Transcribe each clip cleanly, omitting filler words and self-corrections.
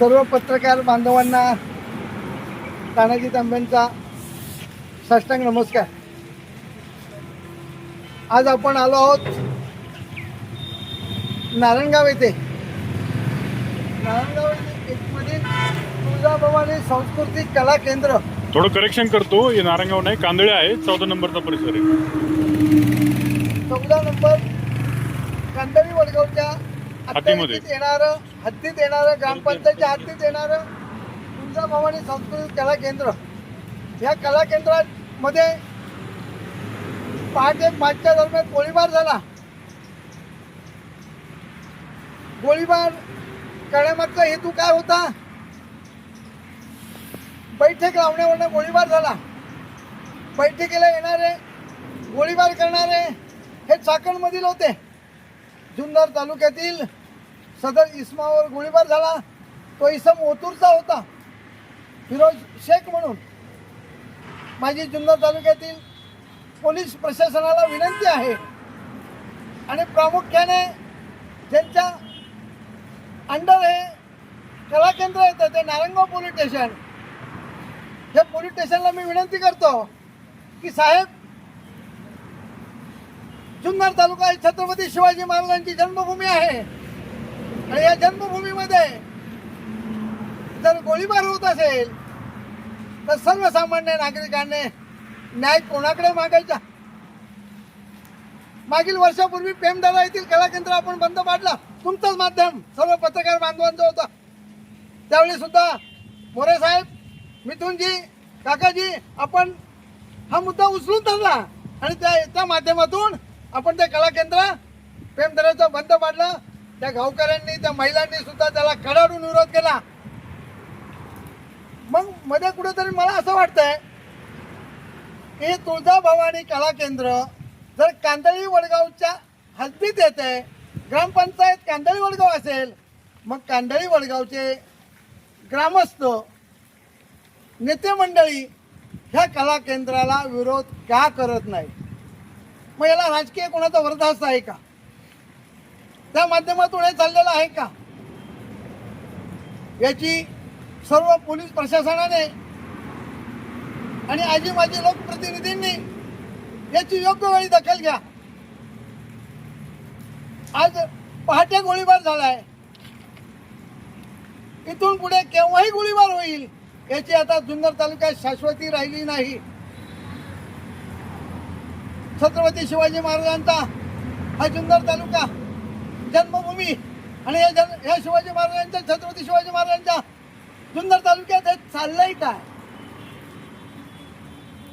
सर्व पत्रकार बांधवांना तानाजी तांब्यांचा साष्टांग नमस्कार. आज आपण आलो आहोत नारायणगाव येथे. नारायणगाव मधील तुळजाभवानी सांस्कृतिक कला केंद्र. थोडं करेक्शन करतो, हे नारायणगाव नाही, कांदळे आहे. 14 नंबरचा परिसर आहे. 14 नंबर कांदळी वडगावच्या हद्दीत येणारं ग्रामपंचायतच्या हद्दीत येणारं तुळजाभवानी सांस्कृतिक कला केंद्र. या कला केंद्रामध्ये पहाटे 5च्या दरम्यान गोळीबार झाला. गोळीबार करण्यामागचा हेतू काय होता? बैठक लावण्यावरनं गोळीबार झाला. बैठकीला येणारे गोळीबार करणारे हे चाकणमधील होते. जुन्नर तालुक्यातील सदर इसमावर गोळीबार झाला. तो इसम ओतूरचा होता, फिरोज शेख म्हणून. माझी जुन्नर तालुक्यातील पोलीस प्रशासनाला विनंती आहे आणि प्रामुख्याने ज्यांच्या अंडर हे कला केंद्र येतं ते नारायणगाव पोलीस स्टेशन, या पोलीस स्टेशनला मी विनंती करतो की साहेब, जुन्नर तालुका ही छत्रपती शिवाजी महाराजांची जन्मभूमी आहे आणि या जन्मभूमीमध्ये जर गोळीबार होत असेल तर सर्वसामान्य नागरिकांनी न्याय कोणाकडे मागायचा? मागील वर्षापूर्वी पेमदारा येथील कला केंद्र आपण बंद पाडला. तुमचंच माध्यम सर्व पत्रकार बांधवांचं होतं. त्यावेळी सुद्धा मोरे साहेब, मिथुनजी, काकाजी, आपण हा मुद्दा उचलून धरला आणि त्या माध्यमातून आपण ते कला केंद्र पेमदाराचं बंद पाडलं. त्या गावकऱ्यांनी, त्या महिलांनी सुद्धा त्याला कडाडून विरोध केला. मग मध्ये कुठेतरी मला असं वाटतंय की तुळजाभवानी कला केंद्र जर कांदळी वडगावच्या हद्दीत येते, ग्रामपंचायत कांदळी वडगाव असेल, मग कांदळी वडगावचे ग्रामस्थ, नेते मंडळी ह्या कला केंद्राला विरोध का करत नाही? मग याला राजकीय कोणाचा वरदास्त आहे का? त्या माध्यमातून हे चाललेलं आहे का? याची सर्व पोलीस प्रशासनाने आणि आजी माजी लोकप्रतिनिधींनी याची योग्य वेळी दखल घ्या. आज पहाटे गोळीबार झालाय, इथून पुढे केव्हाही गोळीबार होईल याची आता जुन्नर तालुक्यात शाश्वती राहिली नाही. छत्रपती शिवाजी महाराजांचा हा जुन्नर तालुका जन्मभूमी आणि या शिवाजी महाराजांच्या, छत्रपती शिवाजी महाराजांच्या जुन्नर तालुक्यात हे चाललंय काय?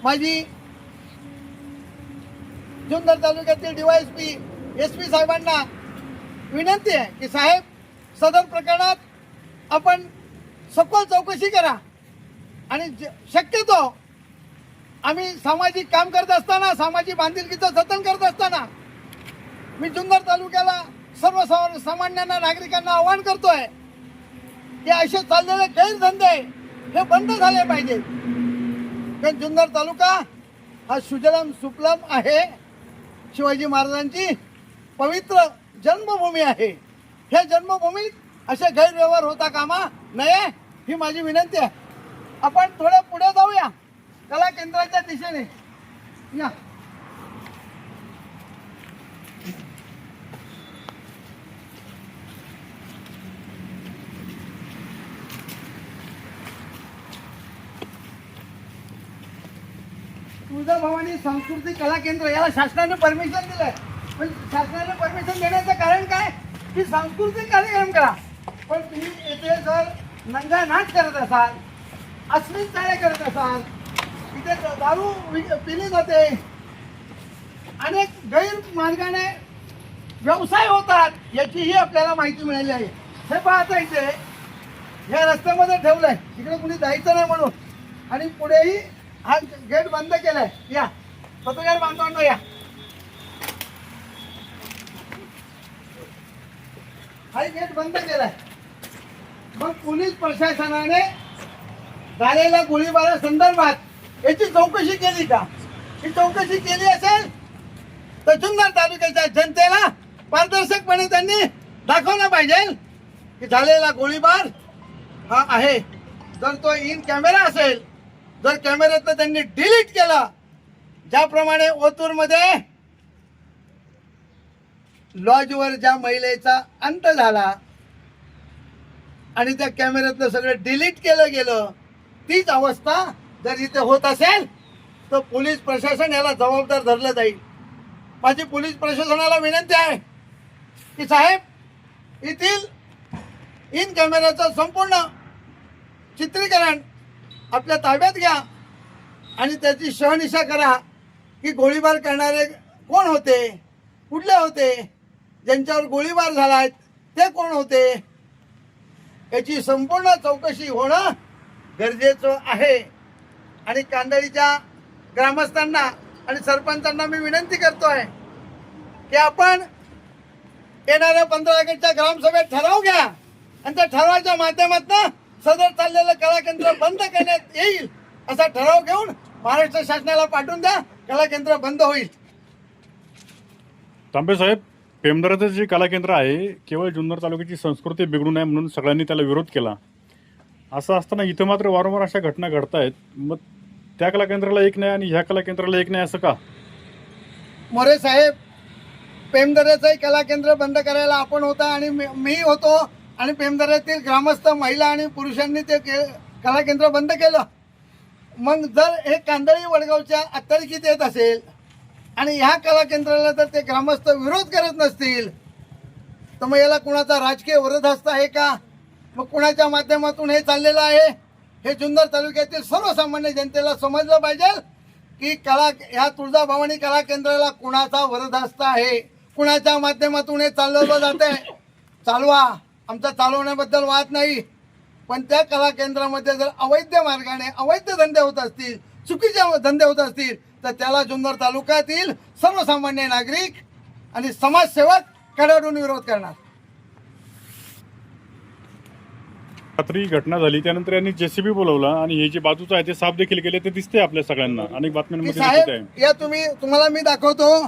माझी जुन्नर तालुक्यातील DYSP, SP साहेबांना विनंती आहे की साहेब, सदर प्रकरणात आपण सखोल चौकशी करा आणि शक्यतो आम्ही सामाजिक काम करत असताना, सामाजिक बांधिलकीचं जतन करत असताना मी जुन्नर तालुक्याला सर्वसामान्यांना, नागरिकांना आवाहन करतोय की असे चाललेले गैरधंदे हे बंद झाले पाहिजे. कारण जुन्नर तालुका हा सुजलाम सुफलाम आहे, शिवाजी महाराजांची पवित्र जन्मभूमी आहे. ह्या जन्मभूमीत असे गैरव्यवहार होता कामा नये, ही माझी विनंती आहे. आपण थोडं पुढे जाऊया कला केंद्राच्या दिशेने. या तुळजाभवानी सांस्कृतिक कला केंद्र, याला शासनाने परमिशन दिलंय. पण शासनाने परमिशन देण्याचं कारण काय? की सांस्कृतिक कार्यक्रम करा. पण तुम्ही येथे जर नंगा नाच करत असाल, अश्लील चाळे करत असाल, इथे दारू पिली जाते, अनेक गैरमार्गाने व्यवसाय होतात, याचीही आपल्याला माहिती मिळाली आहे. हे पाहता इथे या रस्त्यामध्ये ठेवलंय, इकडे कुणी जायचं नाही म्हणून, आणि पुढेही हा गेट बंद केलाय. या पत्रकार बांधवांनो, या हा गेट बंद केलाय. मग पोलीस प्रशासनाने झालेल्या गोळीबारासंदर्भात याची चौकशी केली का? ही चौकशी केली असेल तर जुन्नर तालुक्याच्या जनतेला पारदर्शकपणे त्यांनी दाखवलं पाहिजे की झालेला गोळीबार हा आहे, जर तो इन कॅमेरा असेल, जर कॅमेऱ्यातनं त्यांनी डिलीट केला, ज्याप्रमाणे ओतूरमध्ये लॉजवर ज्या महिलेचा अंत झाला आणि त्या कॅमेऱ्यातलं सगळं डिलीट केलं गेलं, तीच अवस्था जर इथे होत असेल तर पोलीस प्रशासन याला जबाबदार धरलं जाईल. माझी पोलीस प्रशासनाला विनंती आहे की साहेब, येथील इन कॅमेऱ्याचं संपूर्ण चित्रीकरण आपल्या ताब्यात घ्या आणि त्याची शहानिशा करा की गोळीबार करणारे कोण होते, कुठले होते, ज्यांच्यावर गोळीबार झालाय ते कोण होते, याची संपूर्ण चौकशी होणं गरजेचं आहे. आणि कांदळीच्या ग्रामस्थांना आणि सरपंचांना मी विनंती करतोय की आपण येणाऱ्या 15 ऑगस्टच्या ग्रामसभेत ठराव घ्या आणि त्या ठरावाच्या माध्यमातून सदर चाललेलं कला केंद्र बंद करण्यात येईल असा ठराव घेऊन महाराष्ट्र शासनाला पाठवून द्या, कला केंद्र बंद होईल. तांबे साहेब, पेमदराचं जे कला केंद्र आहे केवळ जुन्नर तालुक्याची संस्कृती बिघडू नये म्हणून सगळ्यांनी त्याला विरोध केला. असं असताना इथं मात्र वारंवार अशा घटना घडतायत. मग त्या कला केंद्राला एक नाही आणि ह्या कला केंद्राला एक नाही असं का? मोरे साहेब, पेमदऱ्याचंही कला केंद्र बंद करायला आपण होता आणि मी होतो आणि पेमदऱ्यातील ग्रामस्थ महिला आणि पुरुषांनी ते कला केंद्र बंद केलं. मग जर हे कांदळी वडगावच्या अत्तरकीत येत असेल आणि ह्या कला केंद्राला जर ते ग्रामस्थ विरोध करत नसतील तर मग याला कुणाचा राजकीय वरदहस्त आहे का? मग कुणाच्या माध्यमातून हे चाललेलं आहे हे जुन्नर तालुक्यातील सर्वसामान्य जनतेला समजलं पाहिजे की ह्या तुळजाभवानी कला केंद्राला कुणाचा वरदहस्त आहे, कुणाच्या माध्यमातून हे चालवलं जाते. चालवा, आमचा चालवण्याबद्दल वाद नाही, पण त्या कला केंद्रामध्ये जर अवैध मार्गाने अवैध धंदे होत असतील, चुकीचे धंदे होत असतील तर त्याला जुन्नर तालुक्यातील सर्वसामान्य नागरिक आणि समाजसेवक कडाडून विरोध करणार. रात्री घटना झाली त्यानंतर यांनी जेसीबी बोलवला आणि हे जे बाजूचं आहे ते साफ देखील केले, ते दिसते आपल्या सगळ्यांना अनेक बातम्यांमध्ये दिसत आहे. साहेब, या तुम्हाला मी दाखवतो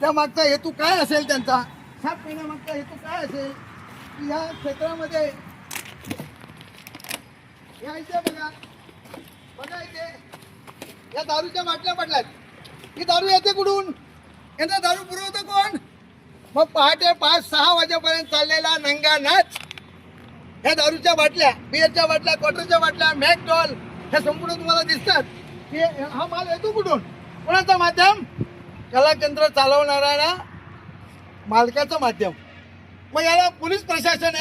त्या मागचा हेतू काय असेल, त्यांचा साफ करण्यामागचा हेतू काय असेल. या क्षेत्रामध्ये या इथे बघा इथे या दारूच्या बाटल्या पडल्यात. ही दारू येते कुठून? यांचा दारू पुरवतो कोण? मग पहाटे 5-6 वाजेपर्यंत चाललेला नंगा नाच. ह्या दारूच्या बाटल्या, बिअरच्या बाटल्या, क्वार्टरच्या बाटल्या, मॅकडॉल, हे संपूर्ण तुम्हाला दिसतात. की हा माल येतो कुठून? कोणाचं माध्यम? कला केंद्र चालवणाऱ्या मालकाचं माध्यम. मग याला पोलीस प्रशासन,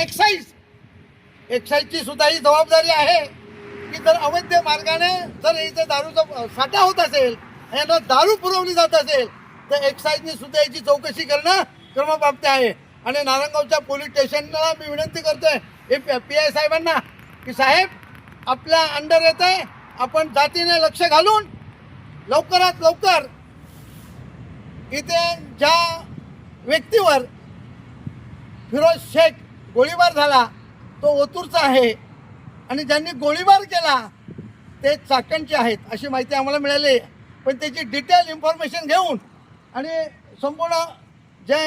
एक्साईजची सुद्धा ही जबाबदारी आहे की जर अवैध मार्गाने जर इथे दारूचा साठा होत असेल, यांना दारू पुरवली जात असेल तर एक्साईजने सुद्धा याची चौकशी करणं क्रमप्राप्त आहे. आणि नारायणगावच्या पोलीस स्टेशनला मी विनंती करतोय PI साहेबांना की साहेब, आपल्या अंडर येत आहे, आपण जातीने लक्ष घालून लवकरात लवकर इथे ज्या व्यक्तीवर फिरोज शेख गोळीबार झाला तो ओतूरचा आहे आणि ज्यांनी गोळीबार केला ते चाकणचे आहेत अशी माहिती आम्हाला मिळाली. पण त्याची डिटेल इन्फॉर्मेशन घेऊन आणि संपूर्ण जे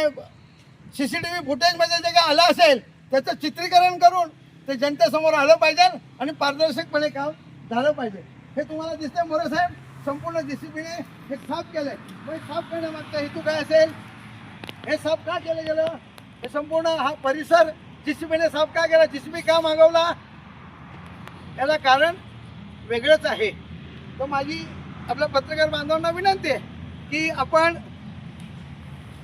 CCTV फुटेजमध्ये जे काय आलं असेल त्याचं चित्रीकरण करून ते जनतेसमोर आलं पाहिजे आणि पारदर्शकपणे काम झालं पाहिजे. हे तुम्हाला दिसते मोरे साहेब, संपूर्ण JCBने हे साफ केलंय. मग साफ करण्यामागचा हेतू काय असेल? हे साफ का केलं गेलं? हे संपूर्ण हा परिसर JCBने साफ का केला? JCB का मागवला? याला कारण वेगळंच आहे. तर माझी आपल्या पत्रकार बांधवांना विनंती आहे की आपण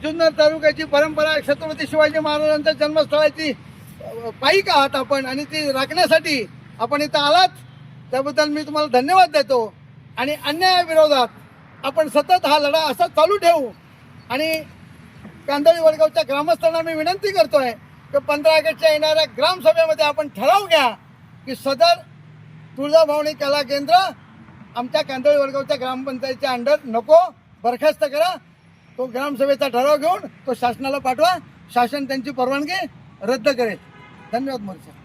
जुन्नर तालुक्याची परंपरा, छत्रपती शिवाजी महाराजांच्या जन्मस्थळाची पाईक आहात आपण आणि ती राखण्यासाठी आपण इथं आलात, त्याबद्दल मी तुम्हाला धन्यवाद देतो. आणि अन्यायाविरोधात आपण सतत हा लढा असा चालू ठेवू. आणि कांदळी वडगावच्या ग्रामस्थांना मी विनंती करतोय की 15 ऑगस्टच्या येणाऱ्या ग्रामसभेमध्ये आपण ठराव घ्या की सदर तुळजाभवानी कला केंद्र आमच्या कांदळी वडगावच्या ग्रामपंचायतच्या अंडर नको, बरखास्त करा. तो ग्रामसभेचा ठराव घेऊन तो शासनाला पाठवा, शासन त्यांची परवानगी रद्द करेल. धन्यवाद मोरे साहेब.